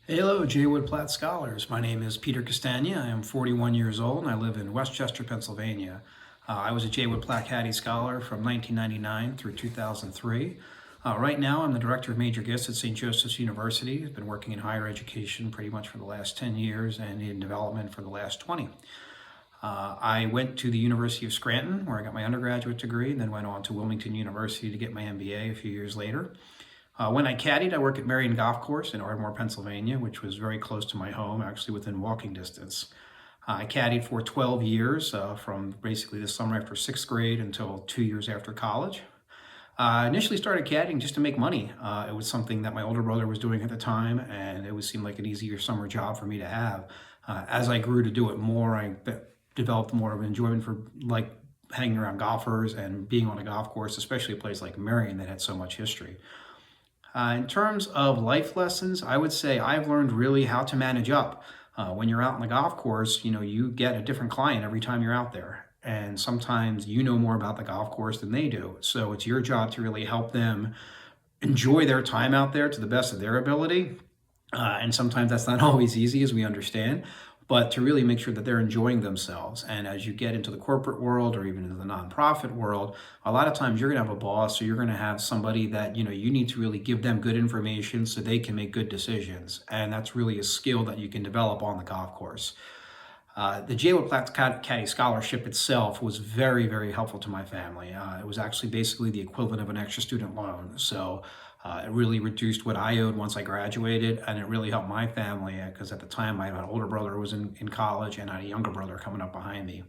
Hello, Jaywood Platt Scholars. My name is Peter Castagna. I am 41 years old and I live in Westchester, Pennsylvania. I was a Jaywood Platt Caddy Scholar from 1999 through 2003. Right now, I'm the Director of Major Gifts at St. Joseph's University. I've been working in higher education pretty much for the last 10 years and in development for the last 20. I went to the University of Scranton where I got my undergraduate degree and then went on to Wilmington University to get my MBA a few years later. When I caddied, I worked at Marion Golf Course in Ardmore, Pennsylvania, which was very close to my home, actually within walking distance. I caddied for 12 years, from basically the summer after sixth grade until 2 years after college. I initially started caddying just to make money. It was something that my older brother was doing at the time, and it would seem like an easier summer job for me to have. As I grew to do it more, I developed more of an enjoyment for like hanging around golfers and being on a golf course, especially a place like Marion that had so much history. In terms of life lessons, I would say I've learned really how to manage up. When you're out on the golf course, you get a different client every time you're out there. And sometimes you know more about the golf course than they do. So it's your job to really help them enjoy their time out there to the best of their ability. And sometimes that's not always easy, as we understand, but to really make sure that they're enjoying themselves. And as you get into the corporate world or even into the nonprofit world, a lot of times you're going to have a boss, or you're going to have somebody that you need to really give them good information so they can make good decisions. And that's really a skill that you can develop on the golf course. The Jaywood Platt Caddy Scholarship itself was very, very helpful to my family. It was actually basically the equivalent of an extra student loan. So it really reduced what I owed once I graduated, and it really helped my family because at the time my older brother who was in college and I had a younger brother coming up behind me.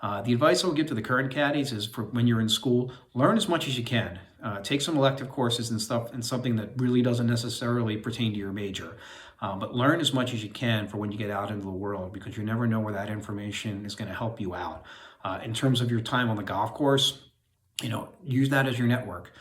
The advice I would give to the current caddies is for when you're in school, learn as much as you can. Take some elective courses and stuff, and something that really doesn't necessarily pertain to your major. But learn as much as you can for when you get out into the world, because you never know where that information is going to help you out. In terms of your time on the golf course, use that as your network.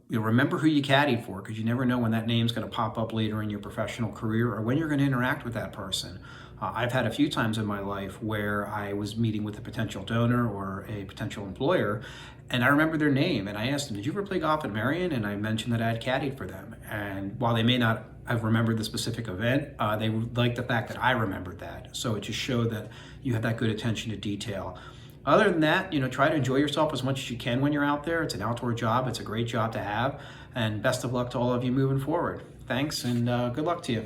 Remember who you caddied for, because you never know when that name's going to pop up later in your professional career or when you're going to interact with that person. I've had a few times in my life where I was meeting with a potential donor or a potential employer, and I remember their name, and I asked them, "Did you ever play golf at Marion?" And I mentioned that I had caddied for them. And while they may not have remembered the specific event, they liked the fact that I remembered that. So it just showed that you have that good attention to detail. Other than that, try to enjoy yourself as much as you can when you're out there. It's an outdoor job. It's a great job to have. And best of luck to all of you moving forward. Thanks, and good luck to you.